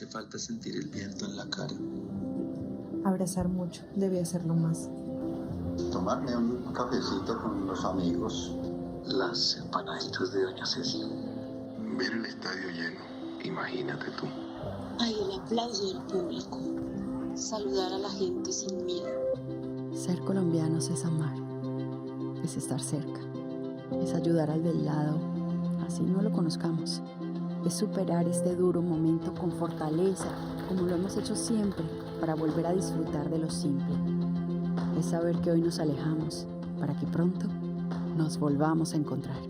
hace falta sentir el viento en la cara. Abrazar mucho, debí hacerlo más. Tomarme un cafecito con los amigos. Las empanaditas de Doña Ceci. Ver el estadio lleno, imagínate tú. Ay, el aplauso del público. Saludar a la gente sin miedo. Ser colombianos es amar, es estar cerca, es ayudar al del lado, así no lo conozcamos. Es superar este duro momento con fortaleza, como lo hemos hecho siempre, para volver a disfrutar de lo simple. Es saber que hoy nos alejamos, para que pronto nos volvamos a encontrar.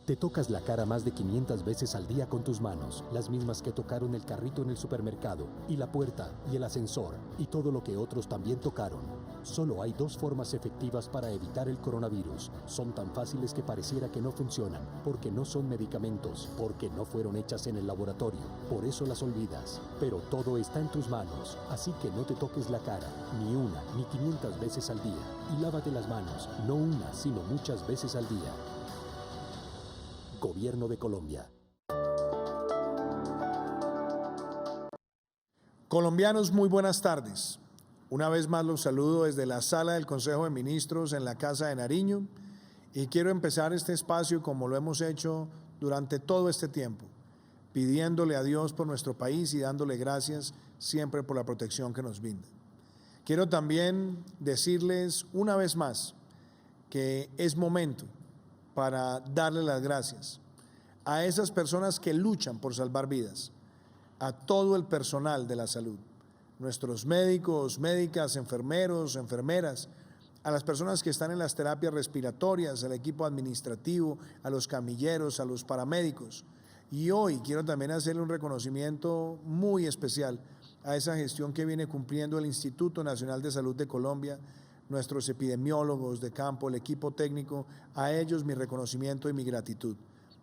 Te tocas la cara más de 500 veces al día con tus manos, las mismas que tocaron el carrito en el supermercado, y la puerta, y el ascensor, y todo lo que otros también tocaron. Solo hay 2 formas efectivas para evitar el coronavirus. Son tan fáciles que pareciera que no funcionan, porque no son medicamentos, porque no fueron hechas en el laboratorio. Por eso las olvidas. Pero todo está en tus manos, así que no te toques la cara, ni una, ni 500 veces al día. Y lávate las manos, no una, sino muchas veces al día. Gobierno de Colombia. Colombianos, muy buenas tardes. Una vez más los saludo desde la sala del Consejo de Ministros en la Casa de Nariño y quiero empezar este espacio como lo hemos hecho durante todo este tiempo, pidiéndole a Dios por nuestro país y dándole gracias siempre por la protección que nos brinda. Quiero también decirles una vez más que es momento para darle las gracias a esas personas que luchan por salvar vidas, a todo el personal de la salud, nuestros médicos, médicas, enfermeros, enfermeras, a las personas que están en las terapias respiratorias, al equipo administrativo, a los camilleros, a los paramédicos. Y hoy quiero también hacerle un reconocimiento muy especial a esa gestión que viene cumpliendo el Instituto Nacional de Salud de Colombia, nuestros epidemiólogos de campo, el equipo técnico, a ellos mi reconocimiento y mi gratitud.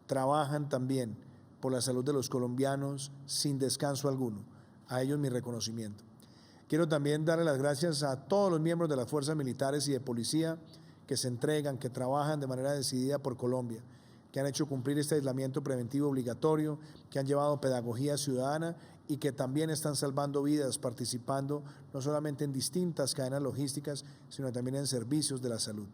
Trabajan también por la salud de los colombianos sin descanso alguno. A ellos mi reconocimiento. Quiero también darle las gracias a todos los miembros de las fuerzas militares y de policía que se entregan, que trabajan de manera decidida por Colombia, que han hecho cumplir este aislamiento preventivo obligatorio, que han llevado pedagogía ciudadana y que también están salvando vidas, participando no solamente en distintas cadenas logísticas, sino también en servicios de la salud.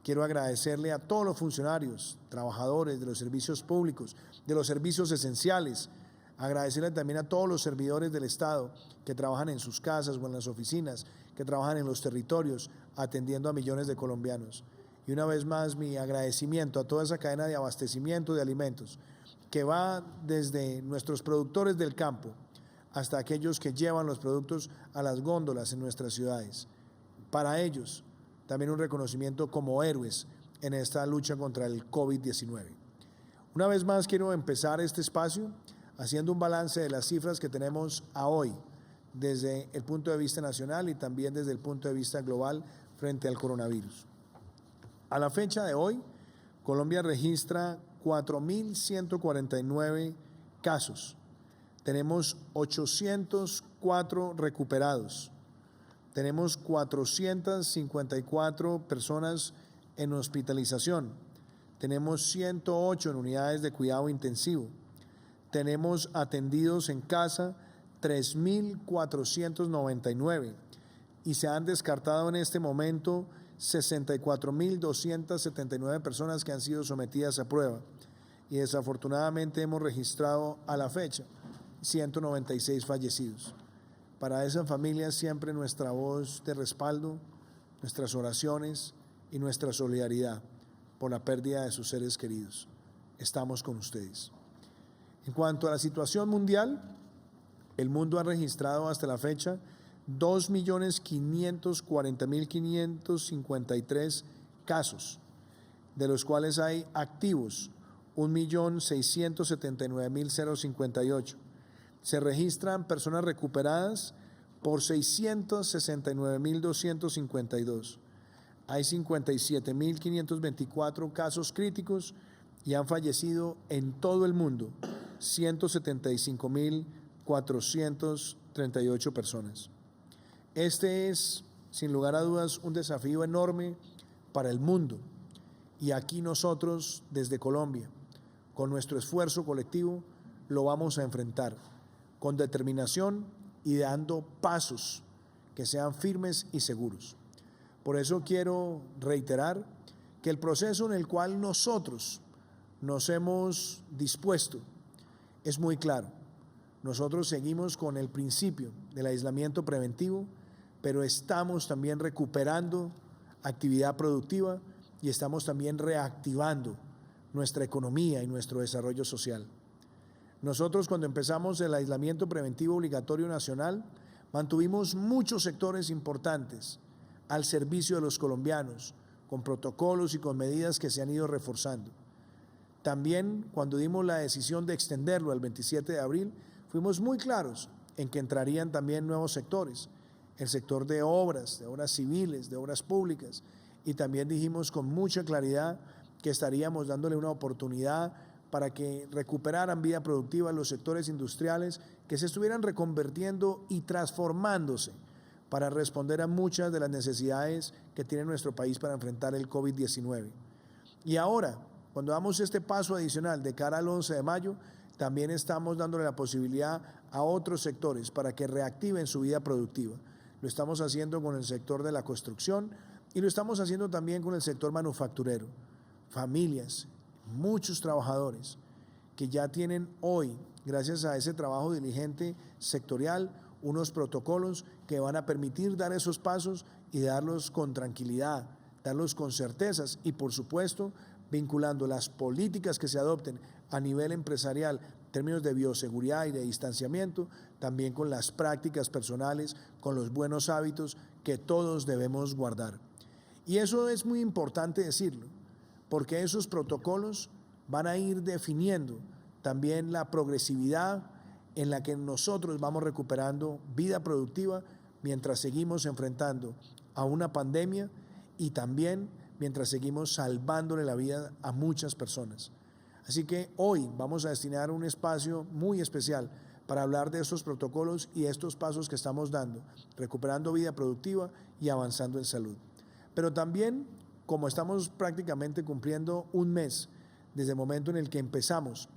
Quiero agradecerle a todos los funcionarios, trabajadores de los servicios públicos, de los servicios esenciales, agradecerle también a todos los servidores del Estado que trabajan en sus casas o en las oficinas, que trabajan en los territorios, atendiendo a millones de colombianos. Y una vez más mi agradecimiento a toda esa cadena de abastecimiento de alimentos, que va desde nuestros productores del campo hasta aquellos que llevan los productos a las góndolas en nuestras ciudades. Para ellos, también un reconocimiento como héroes en esta lucha contra el COVID-19. Una vez más quiero empezar este espacio haciendo un balance de las cifras que tenemos a hoy, desde el punto de vista nacional y también desde el punto de vista global frente al coronavirus. A la fecha de hoy, Colombia registra 4.149 casos. Tenemos 804 recuperados. Tenemos 454 personas en hospitalización. Tenemos 108 en unidades de cuidado intensivo. Tenemos atendidos en casa 3.499 y se han descartado en este momento 64.279 personas que han sido sometidas a prueba y desafortunadamente hemos registrado a la fecha 196 fallecidos. Para esas familias siempre nuestra voz de respaldo, nuestras oraciones y nuestra solidaridad por la pérdida de sus seres queridos. Estamos con ustedes. En cuanto a la situación mundial, el mundo ha registrado hasta la fecha 2.540.553 casos, de los cuales hay activos 1.679.058. Se registran personas recuperadas por 669.252. Hay 57.524 casos críticos y han fallecido en todo el mundo 175.000 438 personas. Este es, sin lugar a dudas, un desafío enorme para el mundo. Y aquí nosotros, desde Colombia, con nuestro esfuerzo colectivo, lo vamos a enfrentar con determinación y dando pasos que sean firmes y seguros. Por eso quiero reiterar que el proceso en el cual nosotros nos hemos dispuesto es muy claro. Nosotros seguimos con el principio del aislamiento preventivo, pero estamos también recuperando actividad productiva y estamos también reactivando nuestra economía y nuestro desarrollo social. Nosotros, cuando empezamos el aislamiento preventivo obligatorio nacional, mantuvimos muchos sectores importantes al servicio de los colombianos, con protocolos y con medidas que se han ido reforzando. También, cuando dimos la decisión de extenderlo al 27 de abril, fuimos muy claros en que entrarían también nuevos sectores, el sector de obras civiles, de obras públicas, y también dijimos con mucha claridad que estaríamos dándole una oportunidad para que recuperaran vida productiva los sectores industriales que se estuvieran reconvirtiendo y transformándose para responder a muchas de las necesidades que tiene nuestro país para enfrentar el COVID-19. Y ahora, cuando damos este paso adicional de cara al 11 de mayo, también estamos dándole la posibilidad a otros sectores para que reactiven su vida productiva. Lo estamos haciendo con el sector de la construcción y lo estamos haciendo también con el sector manufacturero. Familias, muchos trabajadores que ya tienen hoy, gracias a ese trabajo diligente sectorial, unos protocolos que van a permitir dar esos pasos y darlos con tranquilidad, darlos con certezas y, por supuesto, vinculando las políticas que se adopten a nivel empresarial en términos de bioseguridad y de distanciamiento, también con las prácticas personales, con los buenos hábitos que todos debemos guardar. Y eso es muy importante decirlo, porque esos protocolos van a ir definiendo también la progresividad en la que nosotros vamos recuperando vida productiva mientras seguimos enfrentando a una pandemia y también mientras seguimos salvándole la vida a muchas personas. Así que hoy vamos a destinar un espacio muy especial para hablar de estos protocolos y estos pasos que estamos dando, recuperando vida productiva y avanzando en salud. Pero también, como estamos prácticamente cumpliendo un mes desde el momento en el que empezamos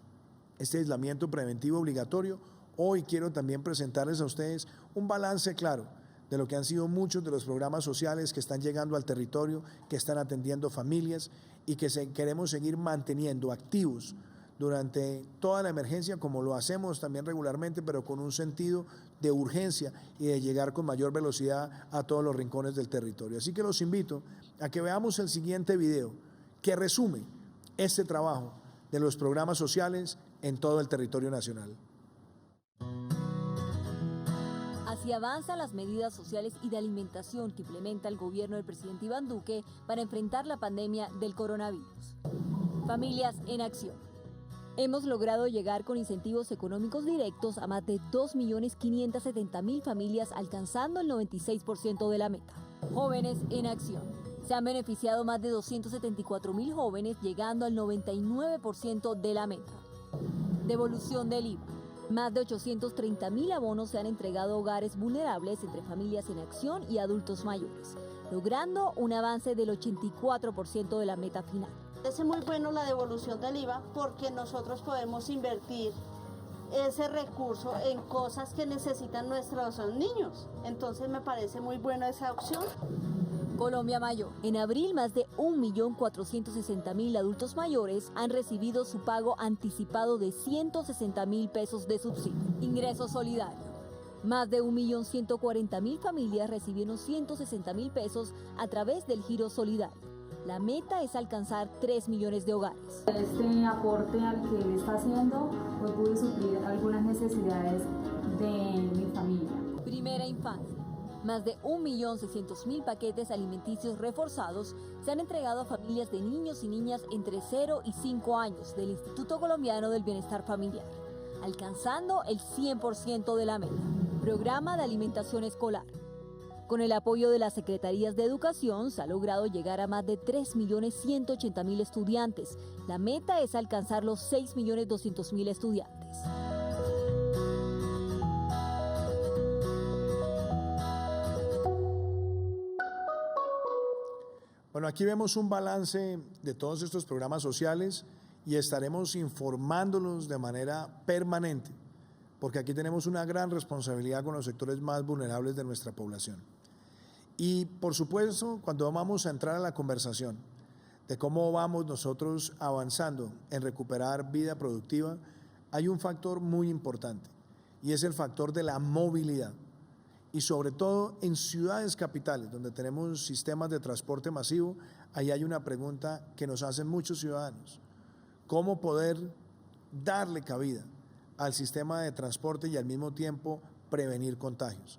este aislamiento preventivo obligatorio, hoy quiero también presentarles a ustedes un balance claro de lo que han sido muchos de los programas sociales que están llegando al territorio, que están atendiendo familias y que queremos seguir manteniendo activos durante toda la emergencia, como lo hacemos también regularmente, pero con un sentido de urgencia y de llegar con mayor velocidad a todos los rincones del territorio. Así que los invito a que veamos el siguiente video que resume este trabajo de los programas sociales en todo el territorio nacional. Así avanzan las medidas sociales y de alimentación que implementa el gobierno del presidente Iván Duque para enfrentar la pandemia del coronavirus. Familias en acción. Hemos logrado llegar con incentivos económicos directos a más de 2.570.000 familias, alcanzando el 96% de la meta. Jóvenes en acción. Se han beneficiado más de 274.000 jóvenes, llegando al 99% de la meta. Devolución del IVA. Más de 830.000 abonos se han entregado a hogares vulnerables entre familias en acción y adultos mayores, logrando un avance del 84% de la meta final. Es muy bueno la devolución del IVA porque nosotros podemos invertir ese recurso en cosas que necesitan nuestros niños. Entonces me parece muy buena esa opción. Colombia Mayor. En abril, más de 1.460.000 adultos mayores han recibido su pago anticipado de 160.000 pesos de subsidio. Ingreso solidario. Más de 1.140.000 familias recibieron 160.000 pesos a través del Giro Solidario. La meta es alcanzar 3 millones de hogares. Este aporte al que él está haciendo, pues pude suplir algunas necesidades de mi familia. Primera infancia. Más de 1.600.000 paquetes alimenticios reforzados se han entregado a familias de niños y niñas entre 0 y 5 años del Instituto Colombiano del Bienestar Familiar, alcanzando el 100% de la meta. Programa de alimentación escolar. Con el apoyo de las Secretarías de Educación se ha logrado llegar a más de 3.180.000 estudiantes. La meta es alcanzar los 6.200.000 estudiantes. Bueno, aquí vemos un balance de todos estos programas sociales y estaremos informándolos de manera permanente, porque aquí tenemos una gran responsabilidad con los sectores más vulnerables de nuestra población. Y por supuesto, cuando vamos a entrar a la conversación de cómo vamos nosotros avanzando en recuperar vida productiva, hay un factor muy importante y es el factor de la movilidad. Y sobre todo en ciudades capitales, donde tenemos sistemas de transporte masivo, ahí hay una pregunta que nos hacen muchos ciudadanos. ¿Cómo poder darle cabida al sistema de transporte y al mismo tiempo prevenir contagios?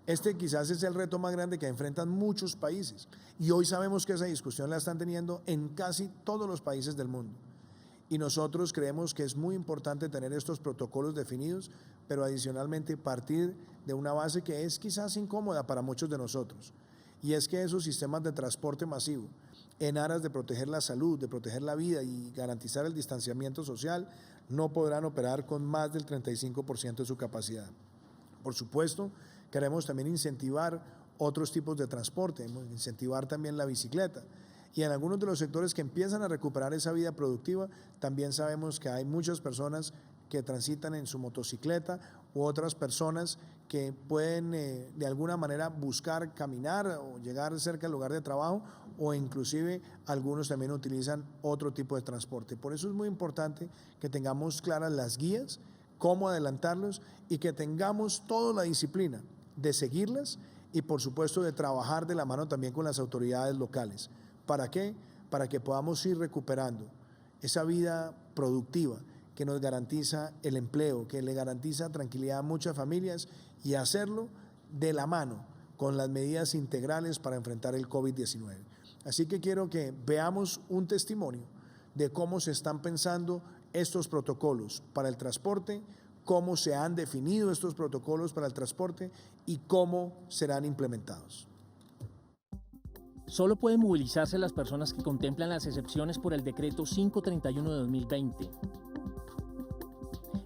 Este quizás es el reto más grande que enfrentan muchos países y hoy sabemos que esa discusión la están teniendo en casi todos los países del mundo. Y nosotros creemos que es muy importante tener estos protocolos definidos, pero adicionalmente partir de una base que es quizás incómoda para muchos de nosotros, y es que esos sistemas de transporte masivo, en aras de proteger la salud, de proteger la vida y garantizar el distanciamiento social, no podrán operar con más del 35% de su capacidad. Por supuesto, queremos también incentivar otros tipos de transporte, incentivar también la bicicleta. Y en algunos de los sectores que empiezan a recuperar esa vida productiva, también sabemos que hay muchas personas que transitan en su motocicleta u otras personas que pueden de alguna manera buscar caminar o llegar cerca del lugar de trabajo, o inclusive algunos también utilizan otro tipo de transporte. Por eso es muy importante que tengamos claras las guías, cómo adelantarlos y que tengamos toda la disciplina de seguirlas y por supuesto de trabajar de la mano también con las autoridades locales. ¿Para qué? Para que podamos ir recuperando esa vida productiva que nos garantiza el empleo, que le garantiza tranquilidad a muchas familias y hacerlo de la mano con las medidas integrales para enfrentar el COVID-19. Así que quiero que veamos un testimonio de cómo se están pensando estos protocolos para el transporte, cómo se han definido estos protocolos para el transporte y cómo serán implementados. Solo pueden movilizarse las personas que contemplan las excepciones por el decreto 531 de 2020.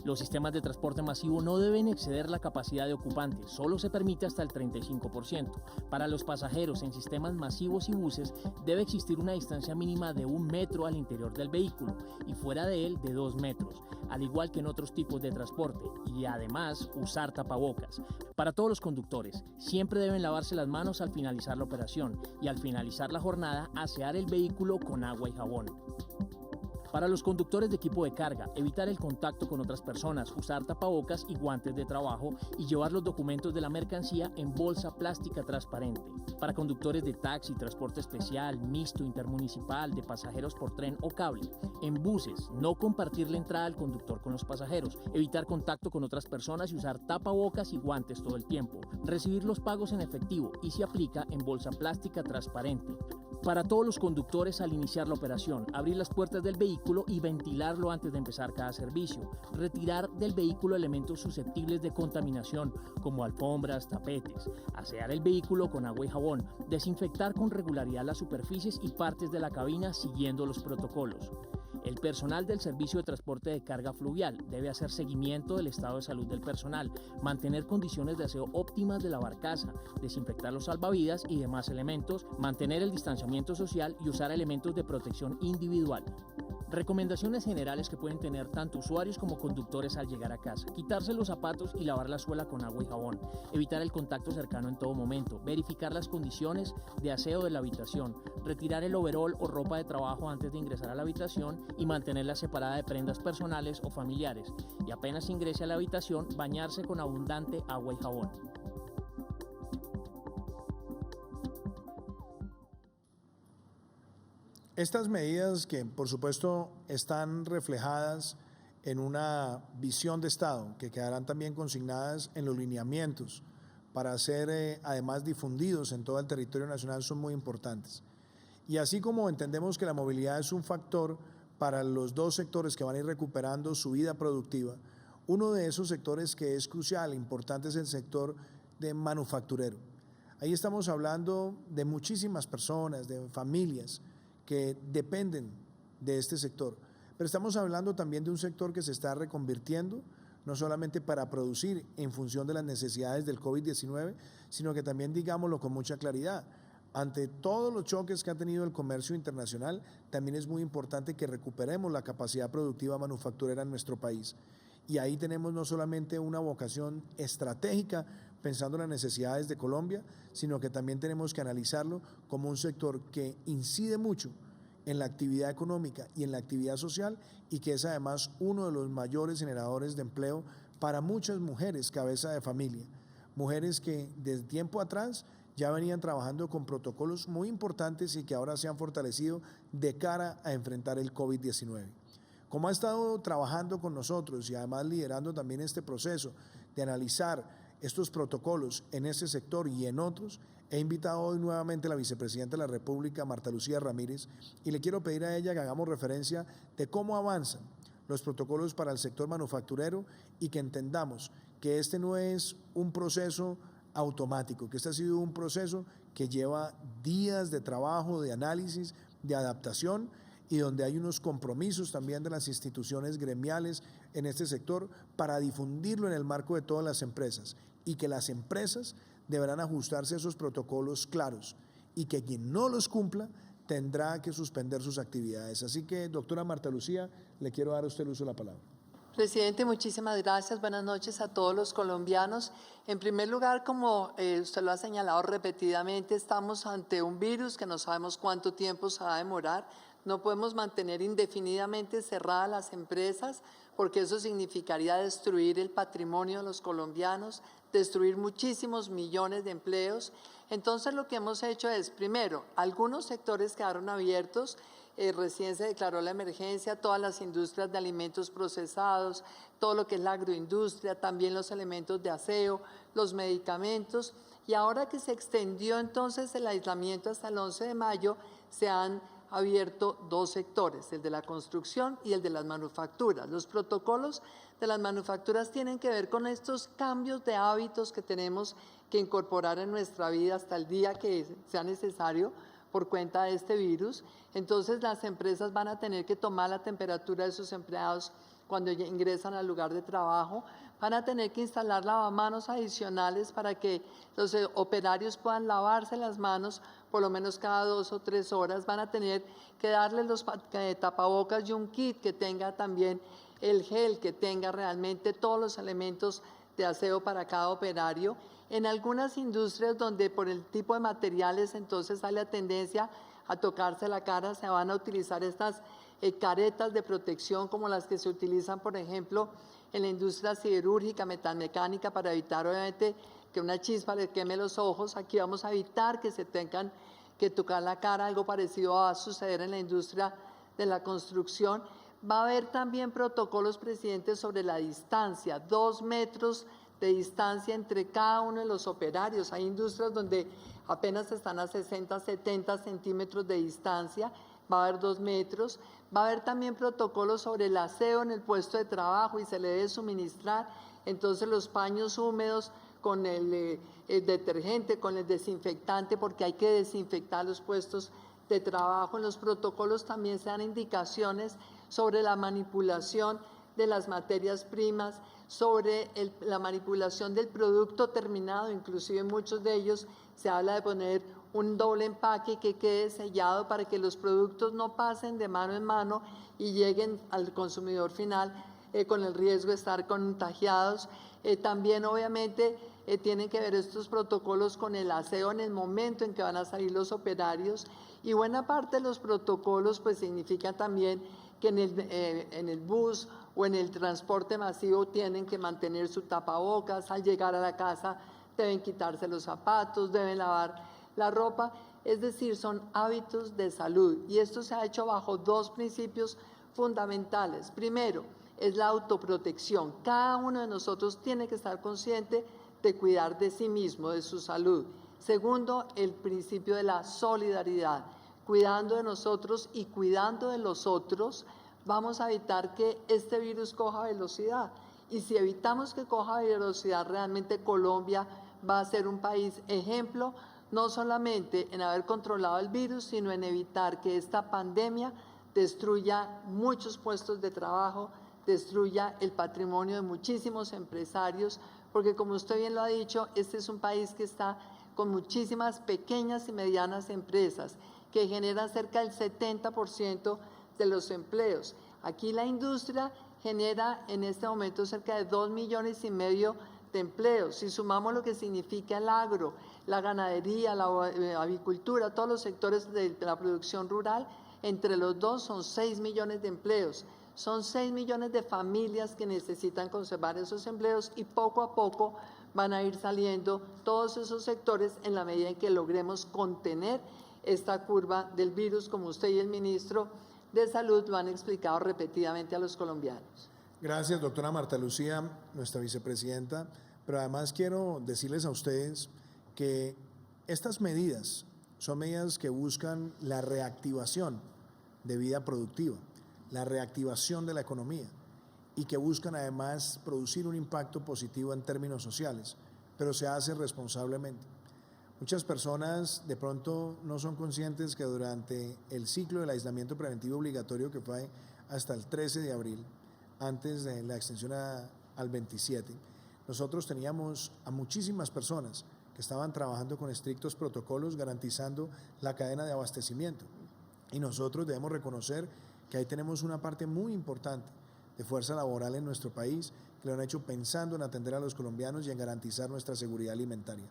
Los sistemas de transporte masivo no deben exceder la capacidad de ocupantes, solo se permite hasta el 35%. Para los pasajeros en sistemas masivos y buses debe existir una distancia mínima de 1 metro al interior del vehículo y fuera de él de 2 metros, al igual que en otros tipos de transporte, y además usar tapabocas. Para todos los conductores, siempre deben lavarse las manos al finalizar la operación y al finalizar la jornada asear el vehículo con agua y jabón. Para los conductores de equipo de carga, evitar el contacto con otras personas, usar tapabocas y guantes de trabajo y llevar los documentos de la mercancía en bolsa plástica transparente. Para conductores de taxi, transporte especial, mixto, intermunicipal, de pasajeros por tren o cable. En buses, no compartir la entrada al conductor con los pasajeros, evitar contacto con otras personas y usar tapabocas y guantes todo el tiempo. Recibir los pagos en efectivo y si aplica en bolsa plástica transparente. Para todos los conductores al iniciar la operación, abrir las puertas del vehículo y ventilarlo antes de empezar cada servicio. Retirar del vehículo elementos susceptibles de contaminación como alfombras, tapetes. Asear el vehículo con agua y jabón. Desinfectar con regularidad las superficies y partes de la cabina siguiendo los protocolos. El personal del servicio de transporte de carga fluvial debe hacer seguimiento del estado de salud del personal, mantener condiciones de aseo óptimas de la barcaza, desinfectar los salvavidas y demás elementos, mantener el distanciamiento social y usar elementos de protección individual. Recomendaciones generales que pueden tener tanto usuarios como conductores al llegar a casa. Quitarse los zapatos y lavar la suela con agua y jabón. Evitar el contacto cercano en todo momento. Verificar las condiciones de aseo de la habitación. Retirar el overol o ropa de trabajo antes de ingresar a la habitación y mantenerla separada de prendas personales o familiares. Y apenas ingrese a la habitación, bañarse con abundante agua y jabón. Estas medidas que por supuesto están reflejadas en una visión de Estado que quedarán también consignadas en los lineamientos para ser además difundidos en todo el territorio nacional son muy importantes. Y así como entendemos que la movilidad es un factor para los dos sectores que van a ir recuperando su vida productiva, uno de esos sectores que es crucial, importante, es el sector de manufacturero. Ahí estamos hablando de muchísimas personas, de familias que dependen de este sector, pero estamos hablando también de un sector que se está reconvirtiendo, no solamente para producir en función de las necesidades del COVID-19, sino que también, digámoslo con mucha claridad, Ante todos los choques que ha tenido el comercio internacional, también es muy importante que recuperemos la capacidad productiva manufacturera en nuestro país. Y ahí tenemos no solamente una vocación estratégica pensando en las necesidades de Colombia, sino que también tenemos que analizarlo como un sector que incide mucho en la actividad económica y en la actividad social y que es además uno de los mayores generadores de empleo para muchas mujeres cabeza de familia, mujeres que desde tiempo atrás ya venían trabajando con protocolos muy importantes y que ahora se han fortalecido de cara a enfrentar el COVID-19. Como ha estado trabajando con nosotros y además liderando también este proceso de analizar estos protocolos en este sector y en otros, he invitado hoy nuevamente a la vicepresidenta de la República, Marta Lucía Ramírez, y le quiero pedir a ella que hagamos referencia de cómo avanzan los protocolos para el sector manufacturero y que entendamos que este no es un proceso automático, que este ha sido un proceso que lleva días de trabajo, de análisis, de adaptación y donde hay unos compromisos también de las instituciones gremiales en este sector para difundirlo en el marco de todas las empresas y que las empresas deberán ajustarse a esos protocolos claros y que quien no los cumpla tendrá que suspender sus actividades. Así que, doctora Marta Lucía, le quiero dar a usted el uso de la palabra. Presidente, muchísimas gracias. Buenas noches a todos los colombianos. En primer lugar, como usted lo ha señalado repetidamente, estamos ante un virus que no sabemos cuánto tiempo se va a demorar. No podemos mantener indefinidamente cerradas las empresas porque eso significaría destruir el patrimonio de los colombianos, destruir muchísimos millones de empleos. Entonces, lo que hemos hecho es, primero, algunos sectores quedaron abiertos. Recién se declaró la emergencia, todas las industrias de alimentos procesados, todo lo que es la agroindustria, también los elementos de aseo, los medicamentos. Y ahora que se extendió entonces el aislamiento hasta el 11 de mayo, se han abierto dos sectores, el de la construcción y el de las manufacturas. Los protocolos de las manufacturas tienen que ver con estos cambios de hábitos que tenemos que incorporar en nuestra vida hasta el día que sea necesario por cuenta de este virus. Entonces las empresas van a tener que tomar la temperatura de sus empleados cuando ingresan al lugar de trabajo, van a tener que instalar lavamanos adicionales para que los operarios puedan lavarse las manos por lo menos cada 2 o 3 horas, van a tener que darles los tapabocas y un kit que tenga también el gel, que tenga realmente todos los elementos de aseo para cada operario. En algunas industrias donde por el tipo de materiales entonces hay la tendencia a tocarse la cara, se van a utilizar estas caretas de protección como las que se utilizan, por ejemplo, en la industria siderúrgica, metalmecánica, para evitar obviamente que una chispa le queme los ojos. Aquí vamos a evitar que se tengan que tocar la cara, algo parecido va a suceder en la industria de la construcción. Va a haber también protocolos, presidente, sobre la distancia, 2 metros de distancia entre cada uno de los operarios. Hay industrias donde apenas están a 60, 70 centímetros de distancia, va a haber 2 metros. Va a haber también protocolos sobre el aseo en el puesto de trabajo y se le debe suministrar entonces los paños húmedos con el detergente, con el desinfectante, porque hay que desinfectar los puestos de trabajo. En los protocolos también se dan indicaciones sobre la manipulación de las materias primas, sobre la manipulación del producto terminado, inclusive en muchos de ellos se habla de poner un doble empaque que quede sellado para que los productos no pasen de mano en mano y lleguen al consumidor final con el riesgo de estar contagiados. También obviamente tienen que ver estos protocolos con el aseo en el momento en que van a salir los operarios, y buena parte de los protocolos pues significan también que en el bus o en el transporte masivo tienen que mantener su tapabocas, al llegar a la casa deben quitarse los zapatos, deben lavar la ropa, es decir, son hábitos de salud, y esto se ha hecho bajo 2 principios fundamentales. Primero, es la autoprotección. Cada uno de nosotros tiene que estar consciente de cuidar de sí mismo, de su salud. Segundo, el principio de la solidaridad. Cuidando de nosotros y cuidando de los otros, vamos a evitar que este virus coja velocidad. Y si evitamos que coja velocidad, realmente Colombia va a ser un país ejemplo, no solamente en haber controlado el virus, sino en evitar que esta pandemia destruya muchos puestos de trabajo, destruya el patrimonio de muchísimos empresarios, porque como usted bien lo ha dicho, este es un país que está con muchísimas pequeñas y medianas empresas que generan cerca del 70% de los empleos. Aquí la industria genera en este momento cerca de 2,5 millones de empleos. Si sumamos lo que significa el agro, la ganadería, la avicultura, todos los sectores de la producción rural, entre los dos son 6 millones de empleos. Son 6 millones de familias que necesitan conservar esos empleos y poco a poco van a ir saliendo todos esos sectores en la medida en que logremos contener esta curva del virus, como usted y el ministro de Salud lo han explicado repetidamente a los colombianos. Gracias, doctora Marta Lucía, nuestra vicepresidenta. Pero además quiero decirles a ustedes que estas medidas son medidas que buscan la reactivación de vida productiva, la reactivación de la economía y que buscan además producir un impacto positivo en términos sociales, pero se hace responsablemente. Muchas personas de pronto no son conscientes que durante el ciclo del aislamiento preventivo obligatorio, que fue hasta el 13 de abril, antes de la extensión al 27, nosotros teníamos a muchísimas personas que estaban trabajando con estrictos protocolos garantizando la cadena de abastecimiento. Y nosotros debemos reconocer que ahí tenemos una parte muy importante de fuerza laboral en nuestro país que lo han hecho pensando en atender a los colombianos y en garantizar nuestra seguridad alimentaria.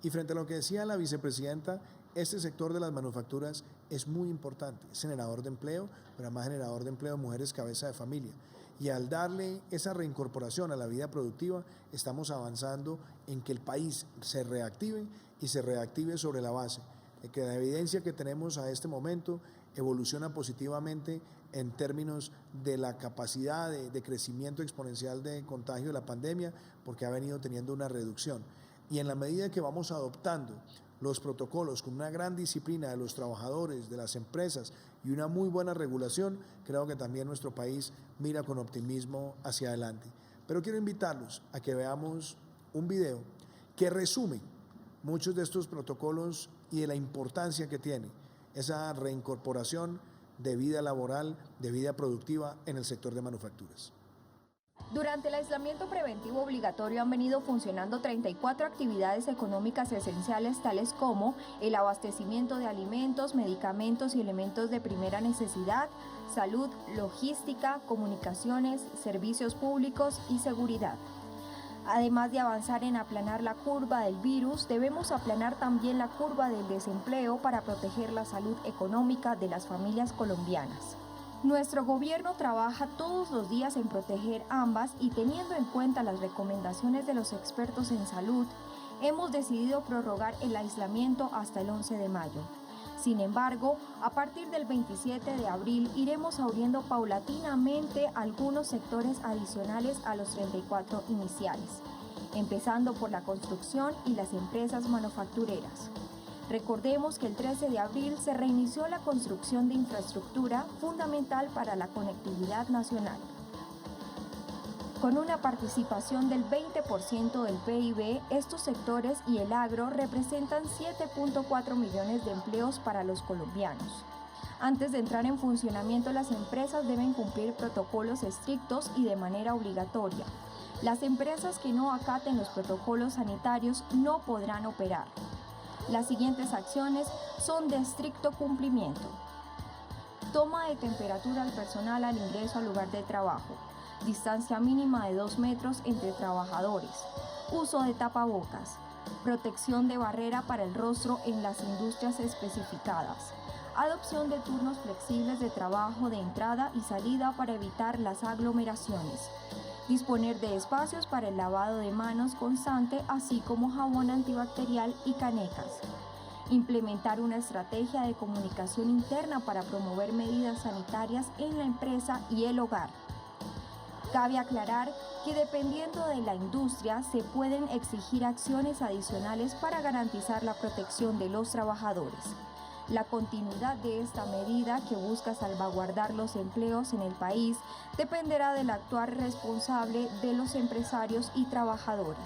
Y frente a lo que decía la vicepresidenta, este sector de las manufacturas es muy importante, es generador de empleo, pero además generador de empleo de mujeres cabeza de familia. Y al darle esa reincorporación a la vida productiva, estamos avanzando en que el país se reactive y se reactive sobre la base de que la evidencia que tenemos a este momento evoluciona positivamente en términos de la capacidad de crecimiento exponencial de contagio de la pandemia, porque ha venido teniendo una reducción. Y en la medida que vamos adoptando los protocolos con una gran disciplina de los trabajadores, de las empresas y una muy buena regulación, creo que también nuestro país mira con optimismo hacia adelante. Pero quiero invitarlos a que veamos un video que resume muchos de estos protocolos y de la importancia que tiene esa reincorporación de vida laboral, de vida productiva en el sector de manufacturas. Durante el aislamiento preventivo obligatorio han venido funcionando 34 actividades económicas esenciales tales como el abastecimiento de alimentos, medicamentos y elementos de primera necesidad, salud, logística, comunicaciones, servicios públicos y seguridad. Además de avanzar en aplanar la curva del virus, debemos aplanar también la curva del desempleo para proteger la salud económica de las familias colombianas. Nuestro gobierno trabaja todos los días en proteger ambas y teniendo en cuenta las recomendaciones de los expertos en salud, hemos decidido prorrogar el aislamiento hasta el 11 de mayo. Sin embargo, a partir del 27 de abril iremos abriendo paulatinamente algunos sectores adicionales a los 34 iniciales, empezando por la construcción y las empresas manufactureras. Recordemos que el 13 de abril se reinició la construcción de infraestructura fundamental para la conectividad nacional. Con una participación del 20% del PIB, estos sectores y el agro representan 7.4 millones de empleos para los colombianos. Antes de entrar en funcionamiento, las empresas deben cumplir protocolos estrictos y de manera obligatoria. Las empresas que no acaten los protocolos sanitarios no podrán operar. Las siguientes acciones son de estricto cumplimiento. Toma de temperatura al personal al ingreso al lugar de trabajo. Distancia mínima de 2 metros entre trabajadores. Uso de tapabocas. Protección de barrera para el rostro en las industrias especificadas. Adopción de turnos flexibles de trabajo de entrada y salida para evitar las aglomeraciones. Disponer de espacios para el lavado de manos constante, así como jabón antibacterial y canecas. Implementar una estrategia de comunicación interna para promover medidas sanitarias en la empresa y el hogar. Cabe aclarar que dependiendo de la industria se pueden exigir acciones adicionales para garantizar la protección de los trabajadores. La continuidad de esta medida, que busca salvaguardar los empleos en el país, dependerá del actuar responsable de los empresarios y trabajadores.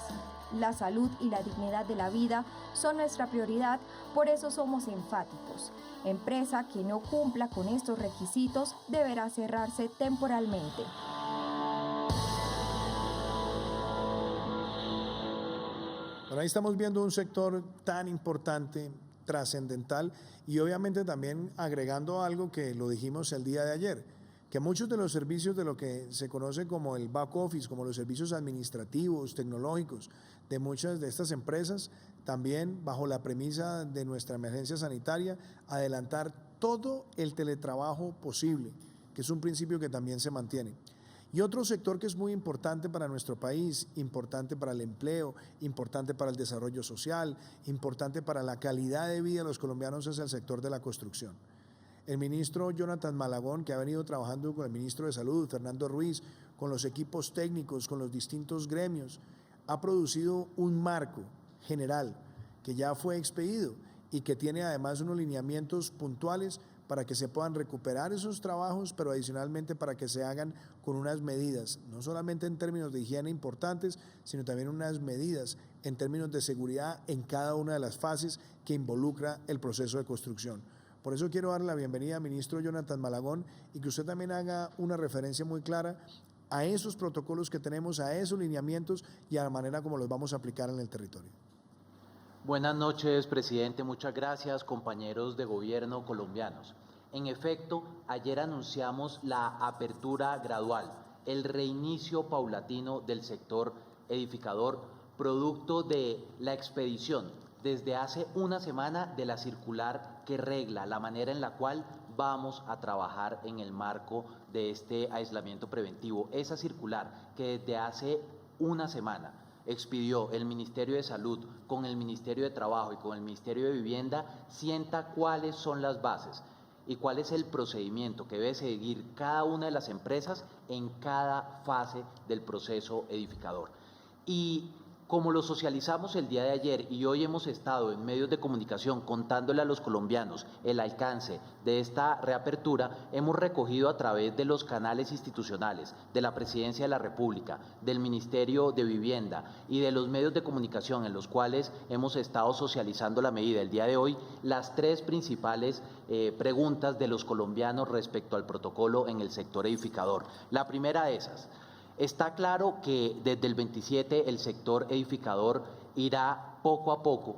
La salud y la dignidad de la vida son nuestra prioridad, por eso somos enfáticos. Empresa que no cumpla con estos requisitos deberá cerrarse temporalmente. Bueno, ahí estamos viendo un sector tan importante, trascendental, y obviamente también agregando algo que lo dijimos el día de ayer, que muchos de los servicios de lo que se conoce como el back office, como los servicios administrativos, tecnológicos de muchas de estas empresas, también bajo la premisa de nuestra emergencia sanitaria, adelantar todo el teletrabajo posible, que es un principio que también se mantiene. Y otro sector que es muy importante para nuestro país, importante para el empleo, importante para el desarrollo social, importante para la calidad de vida de los colombianos es el sector de la construcción. El ministro Jonathan Malagón, que ha venido trabajando con el ministro de Salud, Fernando Ruiz, con los equipos técnicos, con los distintos gremios, ha producido un marco general que ya fue expedido y que tiene además unos lineamientos puntuales para que se puedan recuperar esos trabajos, pero adicionalmente para que se hagan con unas medidas, no solamente en términos de higiene importantes, sino también unas medidas en términos de seguridad en cada una de las fases que involucra el proceso de construcción. Por eso quiero darle la bienvenida al ministro Jonathan Malagón y que usted también haga una referencia muy clara a esos protocolos que tenemos, a esos lineamientos y a la manera como los vamos a aplicar en el territorio. Buenas noches, presidente. Muchas gracias, compañeros de gobierno colombianos. En efecto, ayer anunciamos la apertura gradual, el reinicio paulatino del sector edificador, producto de la expedición desde hace una semana de la circular que regla la manera en la cual vamos a trabajar en el marco de este aislamiento preventivo. Esa circular que desde hace una semana expidió el Ministerio de Salud con el Ministerio de Trabajo y con el Ministerio de Vivienda, sienta cuáles son las bases y cuál es el procedimiento que debe seguir cada una de las empresas en cada fase del proceso edificador. Y como lo socializamos el día de ayer y hoy hemos estado en medios de comunicación contándole a los colombianos el alcance de esta reapertura, hemos recogido a través de los canales institucionales, de la Presidencia de la República, del Ministerio de Vivienda y de los medios de comunicación en los cuales hemos estado socializando la medida el día de hoy, las tres principales preguntas de los colombianos respecto al protocolo en el sector edificador. La primera de esas: está claro que desde el 27 el sector edificador irá poco a poco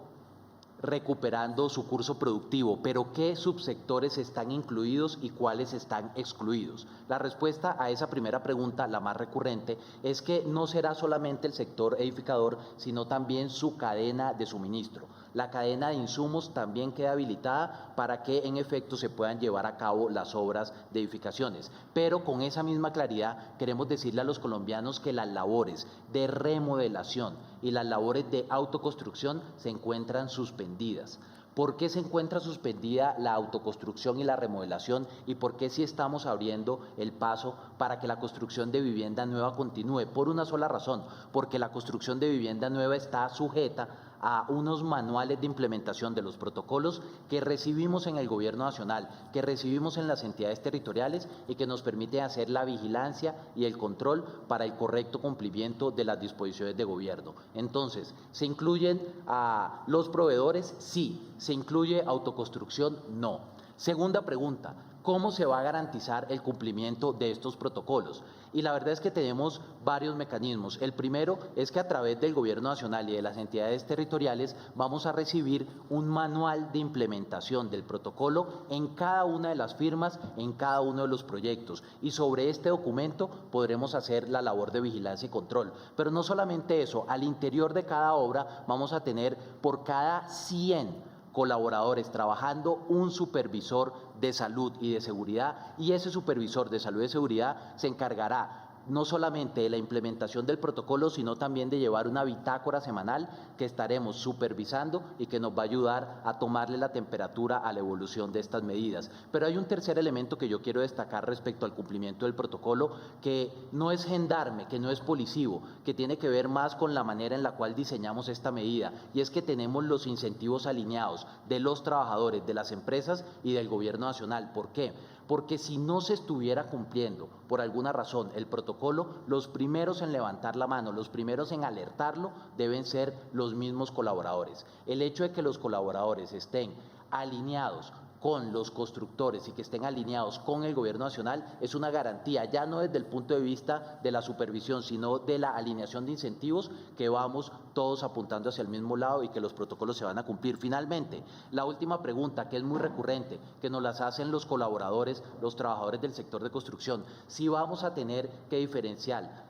recuperando su curso productivo, pero ¿qué subsectores están incluidos y cuáles están excluidos? La respuesta a esa primera pregunta, la más recurrente, es que no será solamente el sector edificador, sino también su cadena de suministro. La cadena de insumos también queda habilitada para que en efecto se puedan llevar a cabo las obras de edificaciones. Pero con esa misma claridad queremos decirle a los colombianos que las labores de remodelación y las labores de autoconstrucción se encuentran suspendidas. ¿Por qué se encuentra suspendida la autoconstrucción y la remodelación? ¿Y por qué sí estamos abriendo el paso para que la construcción de vivienda nueva continúe? Por una sola razón, porque la construcción de vivienda nueva está sujeta a unos manuales de implementación de los protocolos que recibimos en el Gobierno Nacional, que recibimos en las entidades territoriales y que nos permite hacer la vigilancia y el control para el correcto cumplimiento de las disposiciones de gobierno. Entonces, ¿se incluyen a los proveedores? Sí. ¿Se incluye autoconstrucción? No. Segunda pregunta: ¿cómo se va a garantizar el cumplimiento de estos protocolos? Y la verdad es que tenemos varios mecanismos. El primero es que a través del Gobierno Nacional y de las entidades territoriales vamos a recibir un manual de implementación del protocolo en cada una de las firmas, en cada uno de los proyectos. Y sobre este documento podremos hacer la labor de vigilancia y control. Pero no solamente eso, al interior de cada obra vamos a tener por cada 100 colaboradores trabajando un supervisor de salud y de seguridad, y ese supervisor de salud y de seguridad se encargará no solamente de la implementación del protocolo, sino también de llevar una bitácora semanal que estaremos supervisando y que nos va a ayudar a tomarle la temperatura a la evolución de estas medidas. Pero hay un tercer elemento que yo quiero destacar respecto al cumplimiento del protocolo, que no es gendarme, que no es policivo, que tiene que ver más con la manera en la cual diseñamos esta medida, y es que tenemos los incentivos alineados de los trabajadores, de las empresas y del Gobierno Nacional. ¿Por qué? Porque si no se estuviera cumpliendo por alguna razón el protocolo, los primeros en levantar la mano, los primeros en alertarlo deben ser los mismos colaboradores. El hecho de que los colaboradores estén alineados con los constructores y que estén alineados con el gobierno nacional es una garantía, ya no desde el punto de vista de la supervisión, sino de la alineación de incentivos, que vamos todos apuntando hacia el mismo lado y que los protocolos se van a cumplir. Finalmente, la última pregunta, que es muy recurrente, que nos las hacen los colaboradores, los trabajadores del sector de construcción: si vamos a tener que diferenciar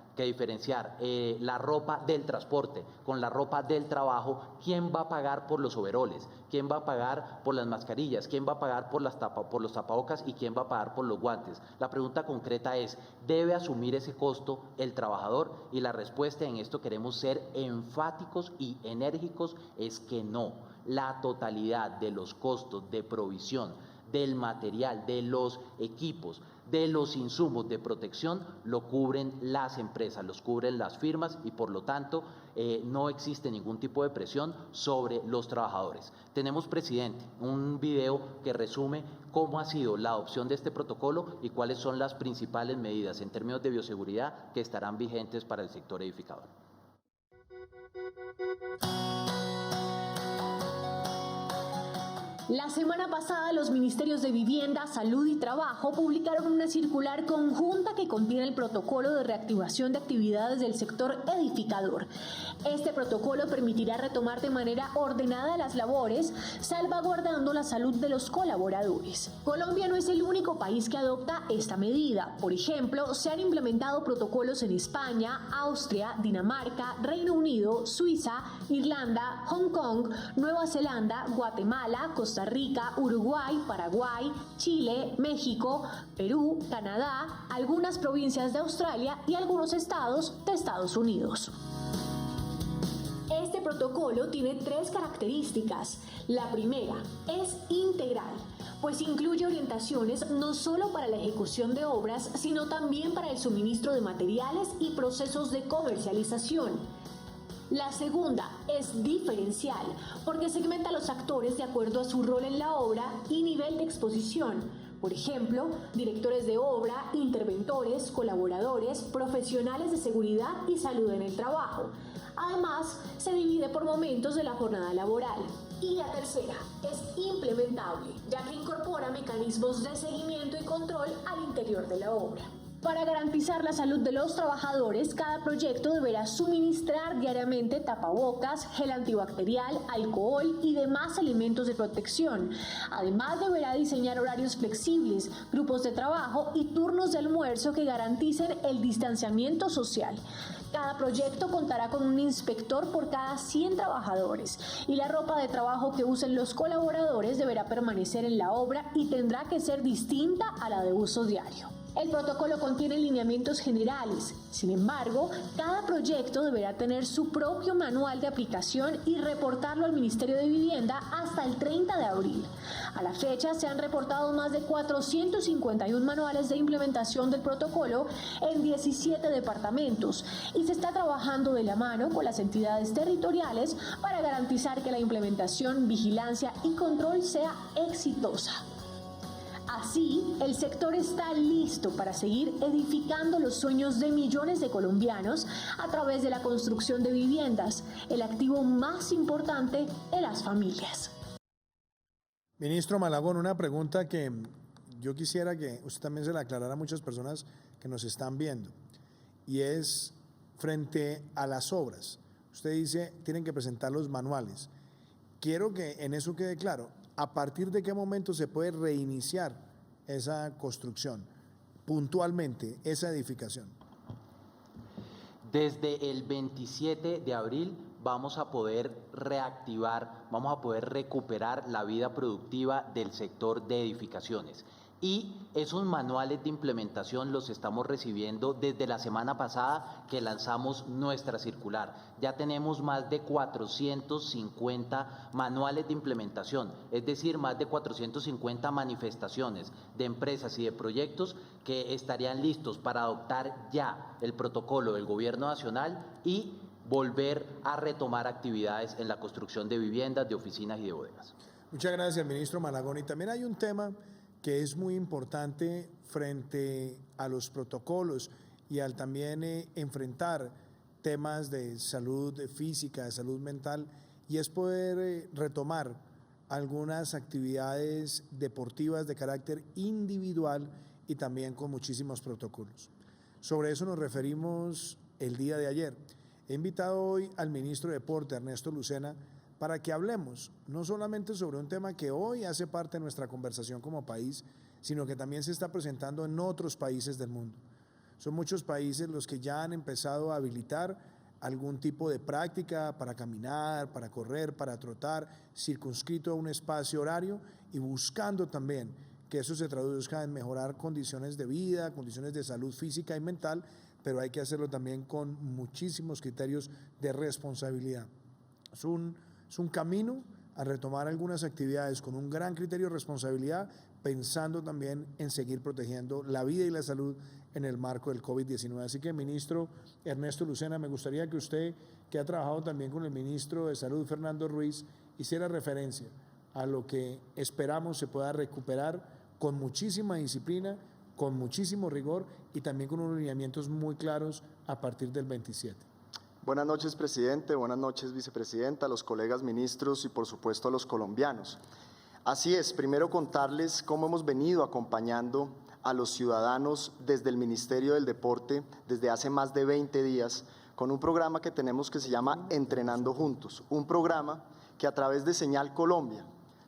la ropa del transporte con la ropa del trabajo, ¿quién va a pagar por los overoles? ¿Quién va a pagar por las mascarillas? ¿Quién va a pagar por los tapabocas? ¿Y quién va a pagar por los guantes? La pregunta concreta es: ¿debe asumir ese costo el trabajador? Y la respuesta en esto, queremos ser enfáticos y enérgicos, es que no. La totalidad de los costos de provisión del material, de los equipos, de los insumos de protección, lo cubren las empresas, los cubren las firmas, y por lo tanto no existe ningún tipo de presión sobre los trabajadores. Tenemos, presidente, un video que resume cómo ha sido la adopción de este protocolo y cuáles son las principales medidas en términos de bioseguridad que estarán vigentes para el sector edificador. La semana pasada, los ministerios de Vivienda, Salud y Trabajo publicaron una circular conjunta que contiene el protocolo de reactivación de actividades del sector edificador. Este protocolo permitirá retomar de manera ordenada las labores, salvaguardando la salud de los colaboradores. Colombia no es el único país que adopta esta medida. Por ejemplo, se han implementado protocolos en España, Austria, Dinamarca, Reino Unido, Suiza, Irlanda, Hong Kong, Nueva Zelanda, Guatemala, Costa Rica, Uruguay, Paraguay, Chile, México, Perú, Canadá, algunas provincias de Australia y algunos estados de Estados Unidos. Este protocolo tiene 3 características. La primera es integral, pues incluye orientaciones no solo para la ejecución de obras, sino también para el suministro de materiales y procesos de comercialización. La segunda es diferencial, porque segmenta a los actores de acuerdo a su rol en la obra y nivel de exposición. Por ejemplo, directores de obra, interventores, colaboradores, profesionales de seguridad y salud en el trabajo. Además, se divide por momentos de la jornada laboral. Y la tercera es implementable, ya que incorpora mecanismos de seguimiento y control al interior de la obra. Para garantizar la salud de los trabajadores, cada proyecto deberá suministrar diariamente tapabocas, gel antibacterial, alcohol y demás elementos de protección. Además, deberá diseñar horarios flexibles, grupos de trabajo y turnos de almuerzo que garanticen el distanciamiento social. Cada proyecto contará con un inspector por cada 100 trabajadores y la ropa de trabajo que usen los colaboradores deberá permanecer en la obra y tendrá que ser distinta a la de uso diario. El protocolo contiene lineamientos generales. Sin embargo, cada proyecto deberá tener su propio manual de aplicación y reportarlo al Ministerio de Vivienda hasta el 30 de abril. A la fecha, se han reportado más de 451 manuales de implementación del protocolo en 17 departamentos y se está trabajando de la mano con las entidades territoriales para garantizar que la implementación, vigilancia y control sea exitosa. Así, el sector está listo para seguir edificando los sueños de millones de colombianos a través de la construcción de viviendas, el activo más importante de las familias. Ministro Malagón, una pregunta que yo quisiera que usted también se la aclarara a muchas personas que nos están viendo, y es frente a las obras. Usted dice, tienen que presentar los manuales. Quiero que en eso quede claro. ¿A partir de qué momento se puede reiniciar esa construcción, puntualmente, esa edificación? Desde el 27 de abril vamos a poder reactivar, vamos a poder recuperar la vida productiva del sector de edificaciones. Y esos manuales de implementación los estamos recibiendo desde la semana pasada que lanzamos nuestra circular. Ya tenemos más de 450 manuales de implementación, es decir, más de 450 manifestaciones de empresas y de proyectos que estarían listos para adoptar ya el protocolo del Gobierno Nacional y volver a retomar actividades en la construcción de viviendas, de oficinas y de bodegas. Muchas gracias, ministro Malagón. Y también hay un tema que es muy importante frente a los protocolos y al también enfrentar temas de salud física, de salud mental, y es poder retomar algunas actividades deportivas de carácter individual y también con muchísimos protocolos. Sobre eso nos referimos el día de ayer. He invitado hoy al ministro de Deporte, Ernesto Lucena, para que hablemos no solamente sobre un tema que hoy hace parte de nuestra conversación como país, sino que también se está presentando en otros países del mundo. Son muchos países los que ya han empezado a habilitar algún tipo de práctica para caminar, para correr, para trotar, circunscrito a un espacio horario y buscando también que eso se traduzca en mejorar condiciones de vida, condiciones de salud física y mental, pero hay que hacerlo también con muchísimos criterios de responsabilidad. Es un camino a retomar algunas actividades con un gran criterio de responsabilidad, pensando también en seguir protegiendo la vida y la salud en el marco del COVID-19. Así que, ministro Ernesto Lucena, me gustaría que usted, que ha trabajado también con el ministro de Salud, Fernando Ruiz, hiciera referencia a lo que esperamos se pueda recuperar con muchísima disciplina, con muchísimo rigor y también con unos lineamientos muy claros a partir del 27. Buenas noches, presidente. Buenas noches, vicepresidenta, a los colegas ministros y, por supuesto, a los colombianos. Así es, primero contarles cómo hemos venido acompañando a los ciudadanos desde el Ministerio del Deporte desde hace más de 20 días con un programa que tenemos que se llama Entrenando Juntos, un programa que a través de Señal Colombia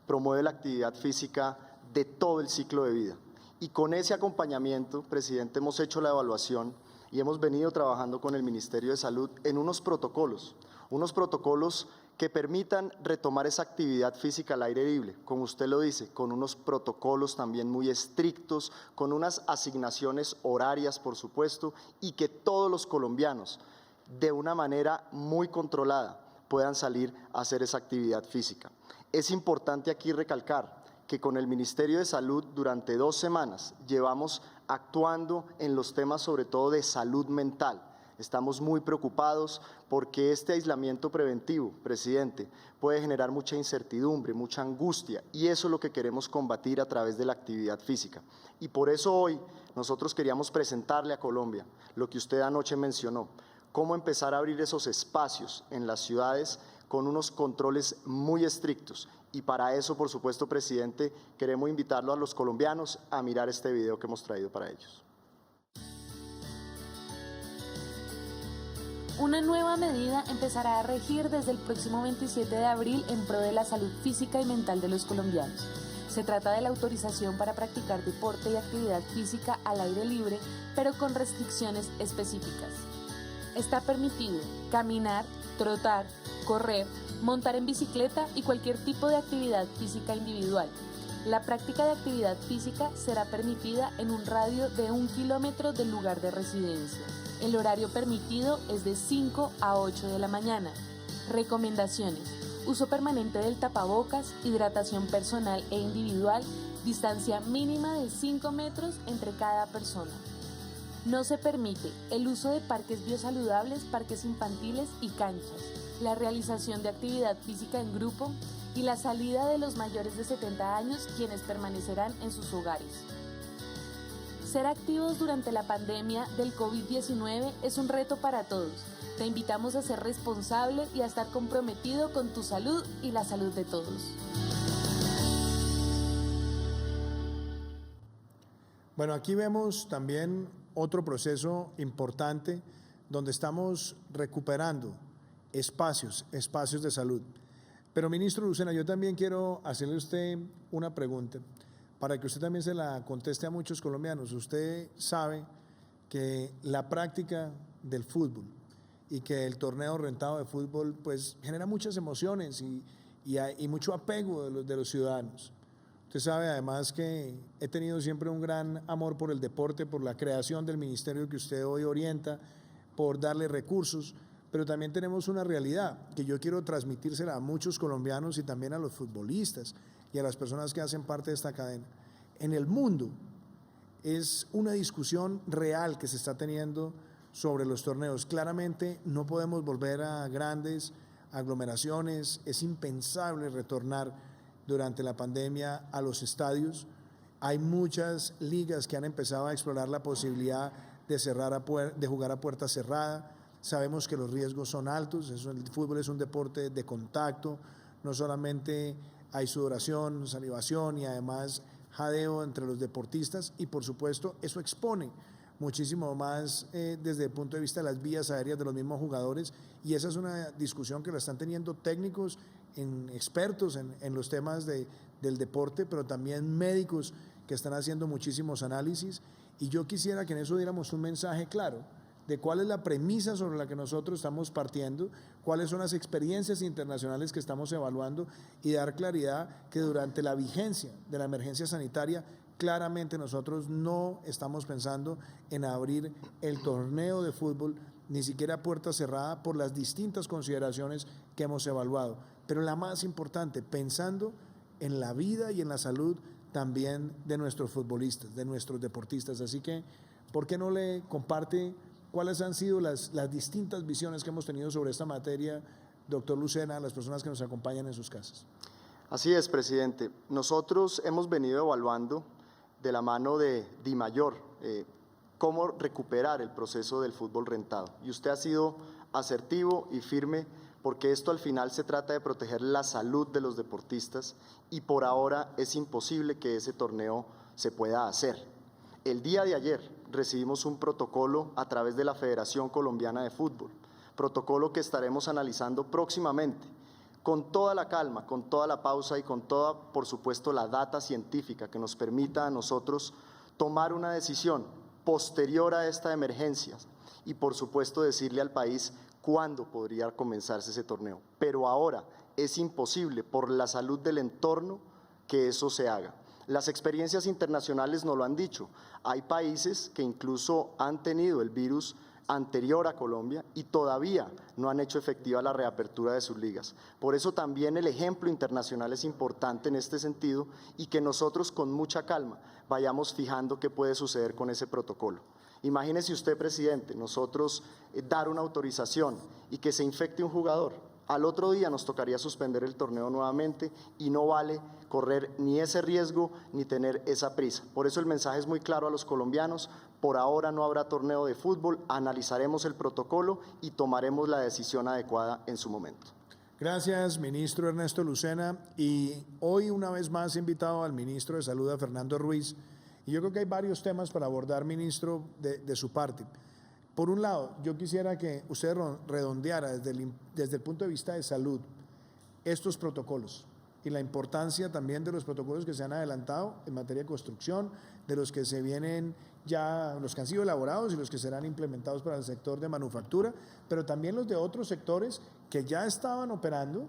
promueve la actividad física de todo el ciclo de vida. Y con ese acompañamiento, presidente, hemos hecho la evaluación y hemos venido trabajando con el Ministerio de Salud en unos protocolos que permitan retomar esa actividad física al aire libre, como usted lo dice, con unos protocolos también muy estrictos, con unas asignaciones horarias, por supuesto, y que todos los colombianos, de una manera muy controlada, puedan salir a hacer esa actividad física. Es importante aquí recalcar que con el Ministerio de Salud durante 2 semanas llevamos actuando en los temas sobre todo de salud mental. Estamos muy preocupados porque este aislamiento preventivo, presidente, puede generar mucha incertidumbre, mucha angustia, y eso es lo que queremos combatir a través de la actividad física. Y por eso hoy nosotros queríamos presentarle a Colombia lo que usted anoche mencionó, cómo empezar a abrir esos espacios en las ciudades con unos controles muy estrictos. Y para eso, por supuesto, presidente, queremos invitarlo a los colombianos a mirar este video que hemos traído para ellos. Una nueva medida empezará a regir desde el próximo 27 de abril en pro de la salud física y mental de los colombianos. Se trata de la autorización para practicar deporte y actividad física al aire libre, pero con restricciones específicas. Está permitido caminar, trotar, correr, montar en bicicleta y cualquier tipo de actividad física individual. La práctica de actividad física será permitida en un radio de 1 kilómetro del lugar de residencia. El horario permitido es de 5 a 8 de la mañana. Recomendaciones: uso permanente del tapabocas, hidratación personal e individual, distancia mínima de 5 metros entre cada persona. No se permite el uso de parques biosaludables, parques infantiles y canchas, la realización de actividad física en grupo y la salida de los mayores de 70 años, quienes permanecerán en sus hogares. Ser activos durante la pandemia del COVID-19 es un reto para todos. Te invitamos a ser responsable y a estar comprometido con tu salud y la salud de todos. Bueno, aquí vemos también otro proceso importante donde estamos recuperando espacios de salud. Pero, ministro Lucena, yo también quiero hacerle a usted una pregunta para que usted también se la conteste a muchos colombianos. Usted sabe que la práctica del fútbol y que el torneo rentado de fútbol pues genera muchas emociones y mucho apego de los ciudadanos. Usted sabe además que he tenido siempre un gran amor por el deporte, por la creación del ministerio que usted hoy orienta, por darle recursos, pero también tenemos una realidad que yo quiero transmitírsela a muchos colombianos y también a los futbolistas y a las personas que hacen parte de esta cadena. En el mundo es una discusión real que se está teniendo sobre los torneos. Claramente no podemos volver a grandes aglomeraciones, es impensable retornar durante la pandemia a los estadios. Hay muchas ligas que han empezado a explorar la posibilidad de jugar a puerta cerrada. Sabemos que los riesgos son altos, el fútbol es un deporte de contacto, no solamente hay sudoración, salivación y además jadeo entre los deportistas y por supuesto eso expone muchísimo más desde el punto de vista de las vías aéreas de los mismos jugadores y esa es una discusión que la están teniendo técnicos, expertos en los temas del deporte, pero también médicos que están haciendo muchísimos análisis y yo quisiera que en eso diéramos un mensaje claro de cuál es la premisa sobre la que nosotros estamos partiendo, cuáles son las experiencias internacionales que estamos evaluando y dar claridad que durante la vigencia de la emergencia sanitaria claramente nosotros no estamos pensando en abrir el torneo de fútbol ni siquiera a puerta cerrada por las distintas consideraciones que hemos evaluado, pero la más importante, pensando en la vida y en la salud también de nuestros futbolistas, de nuestros deportistas. Así que, ¿por qué no le comparte cuáles han sido las distintas visiones que hemos tenido sobre esta materia, doctor Lucena, a las personas que nos acompañan en sus casas? Así es, presidente. Nosotros hemos venido evaluando de la mano de DIMAYOR cómo recuperar el proceso del fútbol rentado. Y usted ha sido asertivo y firme porque esto al final se trata de proteger la salud de los deportistas y por ahora es imposible que ese torneo se pueda hacer. El día de ayer recibimos un protocolo a través de la Federación Colombiana de Fútbol, protocolo que estaremos analizando próximamente con toda la calma, con toda la pausa y con toda, por supuesto, la data científica que nos permita a nosotros tomar una decisión posterior a esta emergencia y, por supuesto, decirle al país cuándo podría comenzarse ese torneo. Pero ahora es imposible, por la salud del entorno, que eso se haga. Las experiencias internacionales nos lo han dicho. Hay países que incluso han tenido el virus anterior a Colombia y todavía no han hecho efectiva la reapertura de sus ligas. Por eso también el ejemplo internacional es importante en este sentido y que nosotros con mucha calma vayamos fijando qué puede suceder con ese protocolo. Imagínese usted, presidente, nosotros dar una autorización y que se infecte un jugador. Al otro día nos tocaría suspender el torneo nuevamente y no vale correr ni ese riesgo ni tener esa prisa. Por eso el mensaje es muy claro a los colombianos, por ahora no habrá torneo de fútbol, analizaremos el protocolo y tomaremos la decisión adecuada en su momento. Gracias, ministro Ernesto Lucena. Y hoy una vez más he invitado al ministro de Salud, a Fernando Ruiz, y yo creo que hay varios temas para abordar, ministro, de su parte. Por un lado, yo quisiera que usted redondeara desde el punto de vista de salud estos protocolos y la importancia también de los protocolos que se han adelantado en materia de construcción, de los que se vienen ya, los que han sido elaborados y los que serán implementados para el sector de manufactura, pero también los de otros sectores que ya estaban operando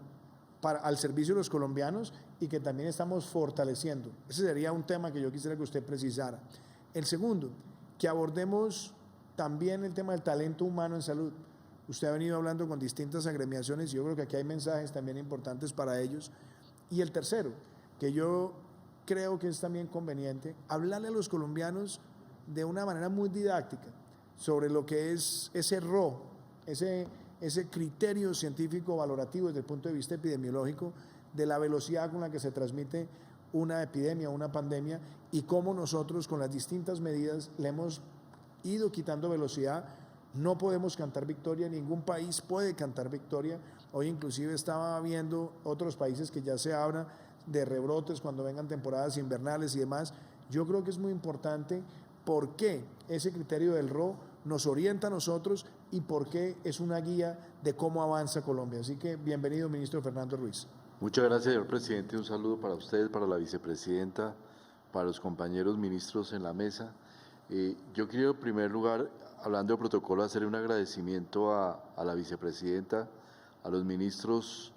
al servicio de los colombianos y que también estamos fortaleciendo. Ese sería un tema que yo quisiera que usted precisara. El segundo, que abordemos también el tema del talento humano en salud. Usted ha venido hablando con distintas agremiaciones y yo creo que aquí hay mensajes también importantes para ellos. Y el tercero, que yo creo que es también conveniente, hablarle a los colombianos de una manera muy didáctica sobre lo que es ese RO, ese criterio científico valorativo desde el punto de vista epidemiológico de la velocidad con la que se transmite una epidemia, una pandemia y cómo nosotros con las distintas medidas le hemos ido quitando velocidad. No podemos cantar victoria, ningún país puede cantar victoria. Hoy inclusive estaba viendo otros países que ya se habla de rebrotes cuando vengan temporadas invernales y demás. Yo creo que es muy importante por qué ese criterio del RO nos orienta a nosotros y por qué es una guía de cómo avanza Colombia. Así que bienvenido, ministro Fernando Ruiz. Muchas gracias, señor presidente. Un saludo para usted, para la vicepresidenta, para los compañeros ministros en la mesa. Yo quiero, en primer lugar, hablando de protocolo, hacerle un agradecimiento a la vicepresidenta, a los ministros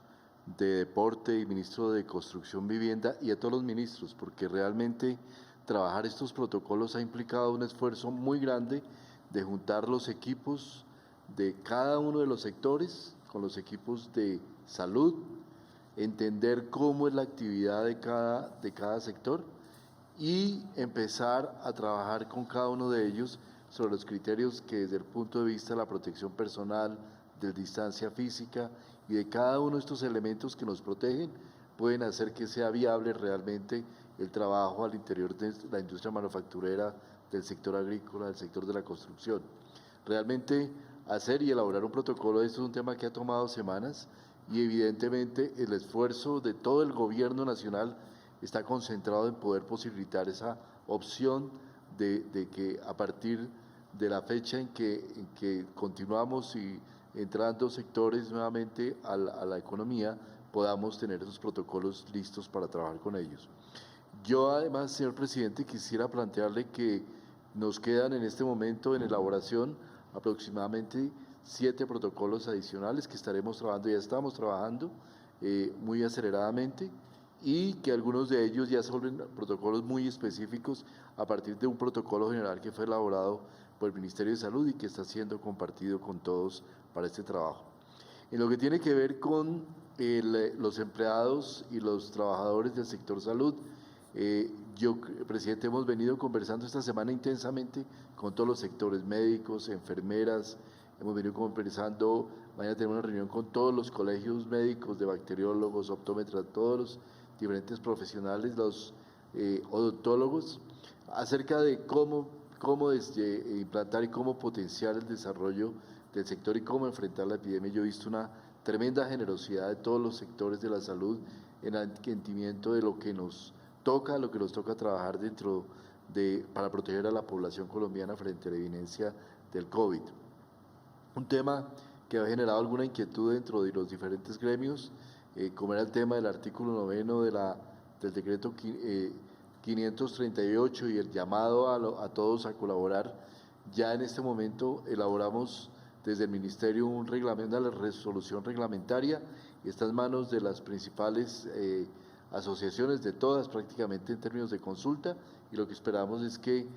de Deporte y ministro de Construcción, Vivienda y a todos los ministros, porque realmente trabajar estos protocolos ha implicado un esfuerzo muy grande de juntar los equipos de cada uno de los sectores con los equipos de salud, entender cómo es la actividad de cada sector y empezar a trabajar con cada uno de ellos sobre los criterios que desde el punto de vista de la protección personal, de distancia física y de cada uno de estos elementos que nos protegen pueden hacer que sea viable realmente el trabajo al interior de la industria manufacturera, del sector agrícola, del sector de la construcción. Realmente hacer y elaborar un protocolo, esto es un tema que ha tomado semanas y evidentemente el esfuerzo de todo el gobierno nacional está concentrado en poder posibilitar esa opción de que a partir de la fecha en que continuamos y entrando sectores nuevamente a la economía, podamos tener esos protocolos listos para trabajar con ellos. Yo además, señor presidente, quisiera plantearle que nos quedan en este momento en elaboración aproximadamente 7 protocolos adicionales que estaremos trabajando, ya estamos trabajando muy aceleradamente, y que algunos de ellos ya se vuelven protocolos muy específicos a partir de un protocolo general que fue elaborado por el Ministerio de Salud y que está siendo compartido con todos para este trabajo. En lo que tiene que ver con los empleados y los trabajadores del sector salud, presidente, hemos venido conversando esta semana intensamente con todos los sectores, médicos, enfermeras, hemos venido conversando, mañana tenemos una reunión con todos los colegios médicos de bacteriólogos, optómetras, todos los diferentes profesionales, los odontólogos, acerca de cómo implantar y cómo potenciar el desarrollo del sector y cómo enfrentar la epidemia. Yo he visto una tremenda generosidad de todos los sectores de la salud en el entendimiento de lo que nos toca trabajar para proteger a la población colombiana frente a la evidencia del COVID. Un tema que ha generado alguna inquietud dentro de los diferentes gremios, como era el tema del artículo 9 del decreto 538 y el llamado a todos a colaborar. Ya en este momento elaboramos desde el Ministerio un reglamento, una resolución reglamentaria, y está en manos de las principales asociaciones, de todas prácticamente en términos de consulta, y lo que esperamos es que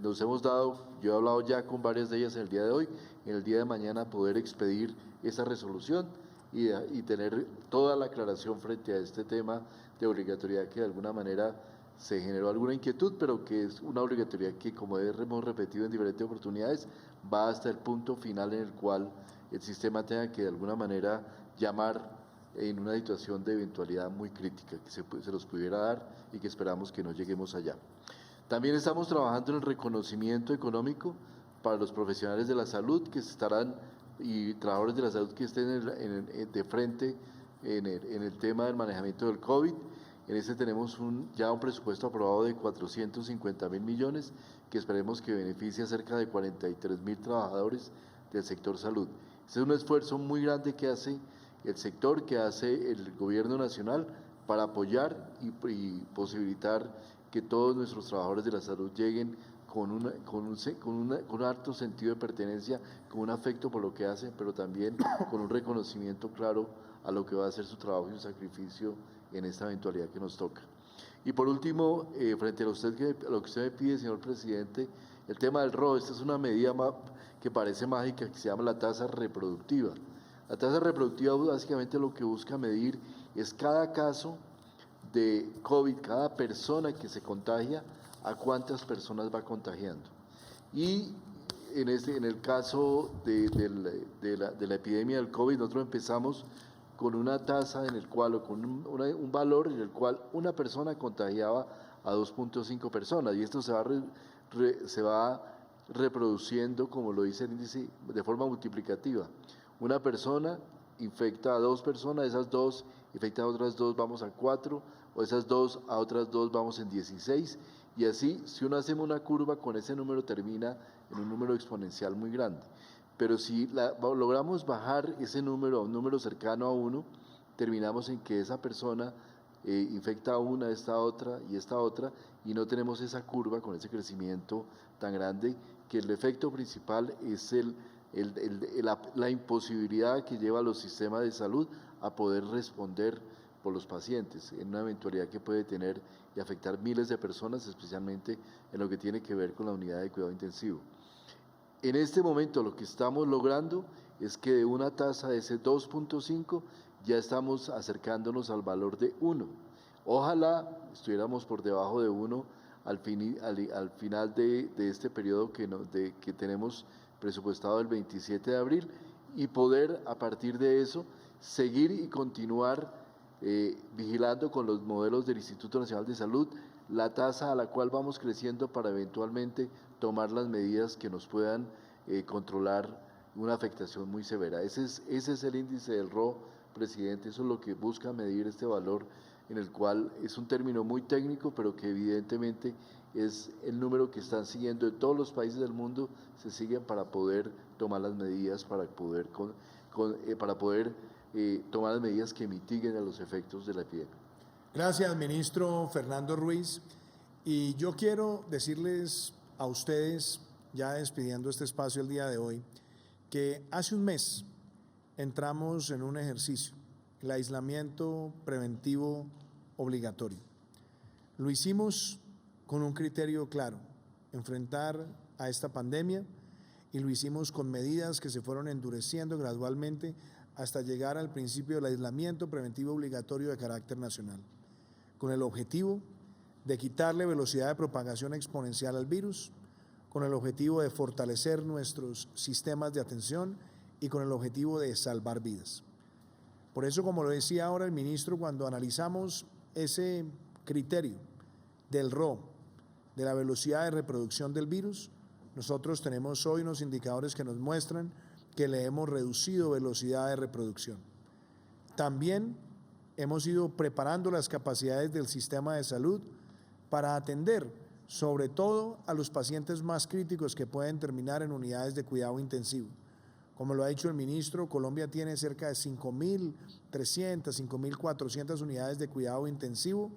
nos hemos dado, yo he hablado ya con varias de ellas en el día de hoy, en el día de mañana poder expedir esa resolución y tener toda la aclaración frente a este tema de obligatoriedad que de alguna manera se generó alguna inquietud, pero que es una obligatoriedad que, como hemos repetido en diferentes oportunidades, va hasta el punto final en el cual el sistema tenga que de alguna manera llamar en una situación de eventualidad muy crítica, que se los pudiera dar y que esperamos que no lleguemos allá. También estamos trabajando en el reconocimiento económico para los profesionales de la salud que estarán y trabajadores de la salud que estén de frente en el tema del manejamiento del COVID. En este tenemos ya un presupuesto aprobado de 450.000 millones que esperemos que beneficie a cerca de 43.000 trabajadores del sector salud. Este es un esfuerzo muy grande que hace el sector, que hace el gobierno nacional para apoyar y posibilitar que todos nuestros trabajadores de la salud lleguen con un alto sentido de pertenencia, con un afecto por lo que hacen, pero también con un reconocimiento claro a lo que va a ser su trabajo y su sacrificio en esta eventualidad que nos toca. Y por último, frente a lo que usted me pide, señor presidente, el tema del robo. Esta es una medida que parece mágica, que se llama la tasa reproductiva. La tasa reproductiva básicamente lo que busca medir es cada caso de COVID, cada persona que se contagia, a cuántas personas va contagiando. Y en el caso de la epidemia del COVID, nosotros empezamos con una tasa en el cual, o con un valor en el cual una persona contagiaba a 2.5 personas, y esto se va reproduciendo, como lo dice el índice, de forma multiplicativa. Una persona infecta a 2 personas, esas 2 infectan a otras 2, vamos a 4, o esas 2 a otras 2 vamos en 16, y así, si uno hace una curva con ese número, termina en un número exponencial muy grande. Pero si logramos bajar ese número a un número cercano a 1, terminamos en que esa persona infecta a una, esta otra, y no tenemos esa curva con ese crecimiento tan grande, que el efecto principal es la imposibilidad que lleva a los sistemas de salud a poder responder por los pacientes, en una eventualidad que puede tener y afectar miles de personas, especialmente en lo que tiene que ver con la unidad de cuidado intensivo. En este momento lo que estamos logrando es que de una tasa de ese 2.5 ya estamos acercándonos al valor de 1. Ojalá estuviéramos por debajo de 1 al final de este periodo que tenemos presupuestado el 27 de abril y poder a partir de eso seguir y continuar vigilando con los modelos del Instituto Nacional de Salud la tasa a la cual vamos creciendo para eventualmente tomar las medidas que nos puedan controlar una afectación muy severa. Ese es el índice del RO presidente, eso es lo que busca medir este valor, en el cual es un término muy técnico, pero que evidentemente es el número que están siguiendo de todos los países del mundo, se siguen para poder tomar las medidas, para poder tomar las medidas que mitiguen a los efectos de la epidemia. Gracias, ministro Fernando Ruiz. Y yo quiero decirles a ustedes, ya despidiendo este espacio el día de hoy, que hace un mes entramos en un ejercicio, el aislamiento preventivo obligatorio. Lo hicimos con un criterio claro, enfrentar a esta pandemia, y lo hicimos con medidas que se fueron endureciendo gradualmente hasta llegar al principio del aislamiento preventivo obligatorio de carácter nacional, con el objetivo de quitarle velocidad de propagación exponencial al virus, con el objetivo de fortalecer nuestros sistemas de atención y con el objetivo de salvar vidas. Por eso, como lo decía ahora el ministro, cuando analizamos ese criterio del RO, de la velocidad de reproducción del virus, nosotros tenemos hoy unos indicadores que nos muestran que le hemos reducido velocidad de reproducción. También hemos ido preparando las capacidades del sistema de salud para atender sobre todo a los pacientes más críticos que pueden terminar en unidades de cuidado intensivo. Como lo ha dicho el ministro, Colombia tiene cerca de 5.300, 5.400 unidades de cuidado intensivo,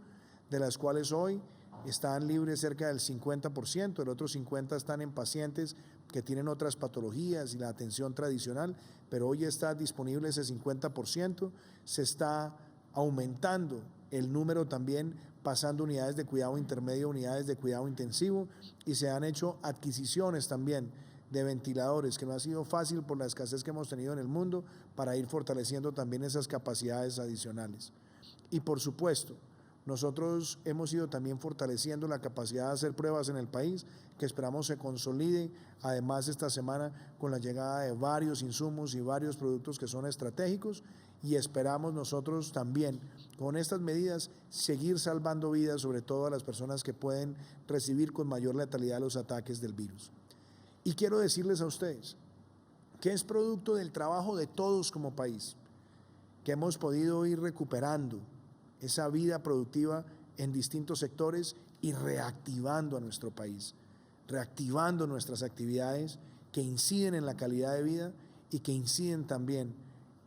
de las cuales hoy están libres cerca del 50%, el otro 50% están en pacientes que tienen otras patologías y la atención tradicional, pero hoy está disponible ese 50%, se está aumentando el número también, pasando unidades de cuidado intermedio, unidades de cuidado intensivo, y se han hecho adquisiciones también de ventiladores, que no ha sido fácil por la escasez que hemos tenido en el mundo, para ir fortaleciendo también esas capacidades adicionales. Y por supuesto, nosotros hemos ido también fortaleciendo la capacidad de hacer pruebas en el país, que esperamos se consolide, además esta semana con la llegada de varios insumos y varios productos que son estratégicos, y esperamos nosotros también con estas medidas seguir salvando vidas, sobre todo a las personas que pueden recibir con mayor letalidad los ataques del virus. Y quiero decirles a ustedes que es producto del trabajo de todos como país, que hemos podido ir recuperando esa vida productiva en distintos sectores y reactivando a nuestro país, reactivando nuestras actividades que inciden en la calidad de vida y que inciden también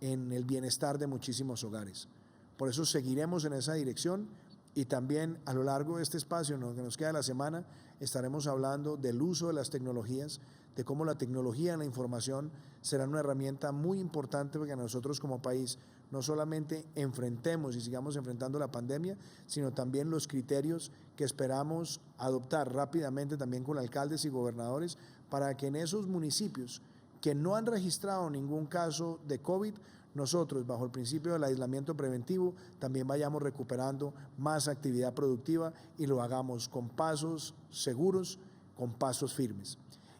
en el bienestar de muchísimos hogares. Por eso seguiremos en esa dirección, y también a lo largo de este espacio, en lo que nos queda de la semana, estaremos hablando del uso de las tecnologías, de cómo la tecnología en la información será una herramienta muy importante para que nosotros como país no solamente enfrentemos y sigamos enfrentando la pandemia, sino también los criterios que esperamos adoptar rápidamente también con alcaldes y gobernadores, para que en esos municipios que no han registrado ningún caso de COVID, nosotros, bajo el principio del aislamiento preventivo, también vayamos recuperando más actividad productiva y lo hagamos con pasos seguros, con pasos firmes.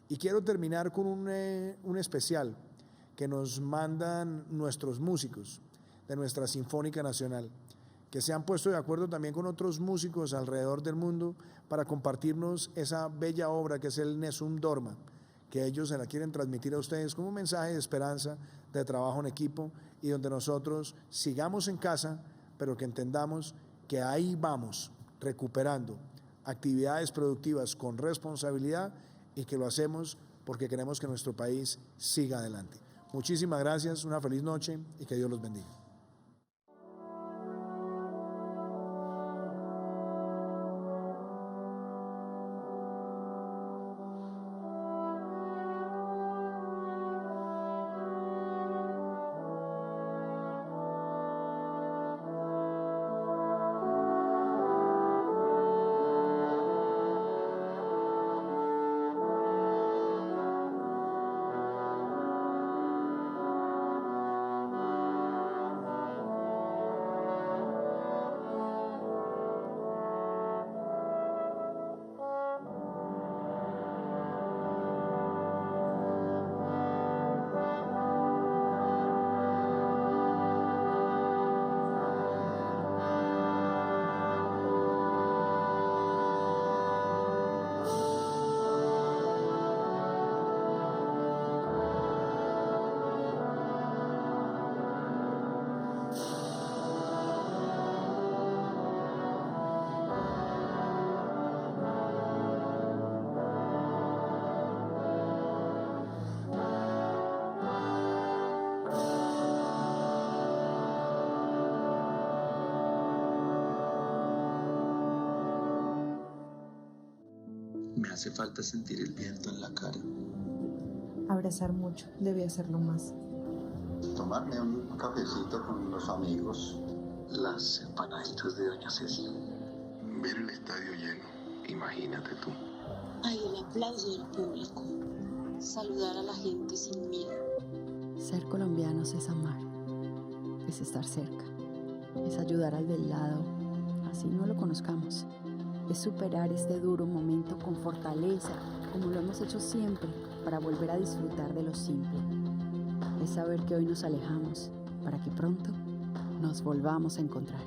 Y quiero terminar con un especial que nos mandan nuestros músicos de nuestra Sinfónica Nacional, que se han puesto de acuerdo también con otros músicos alrededor del mundo para compartirnos esa bella obra que es el Nessun Dorma, que ellos se la quieren transmitir a ustedes como un mensaje de esperanza, de trabajo en equipo, y donde nosotros sigamos en casa, pero que entendamos que ahí vamos recuperando actividades productivas con responsabilidad, y que lo hacemos porque queremos que nuestro país siga adelante. Muchísimas gracias, una feliz noche y que Dios los bendiga. Me hace falta sentir el viento en la cara. Abrazar mucho, debí hacerlo más. Tomarme un cafecito con los amigos. Las empanaditas de doña Ceci. Ver el estadio lleno, imagínate tú. Hay el aplauso del público. Saludar a la gente sin miedo. Ser colombianos es amar, es estar cerca, es ayudar al del lado, así no lo conozcamos. Es superar este duro momento con fortaleza, como lo hemos hecho siempre, para volver a disfrutar de lo simple. Es saber que hoy nos alejamos, para que pronto nos volvamos a encontrar.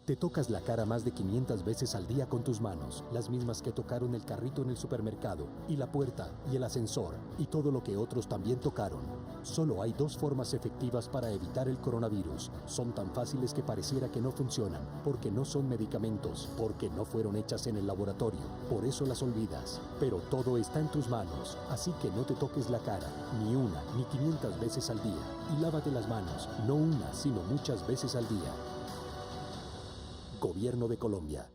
Te tocas la cara más de 500 veces al día con tus manos, las mismas que tocaron el carrito en el supermercado, y la puerta, y el ascensor, y todo lo que otros también tocaron. Solo hay dos formas efectivas para evitar el coronavirus. Son tan fáciles que pareciera que no funcionan, porque no son medicamentos, porque no fueron hechas en el laboratorio. Por eso las olvidas. Pero todo está en tus manos, así que no te toques la cara, ni una, ni 500 veces al día. Y lávate las manos, no una, sino muchas veces al día. Gobierno de Colombia.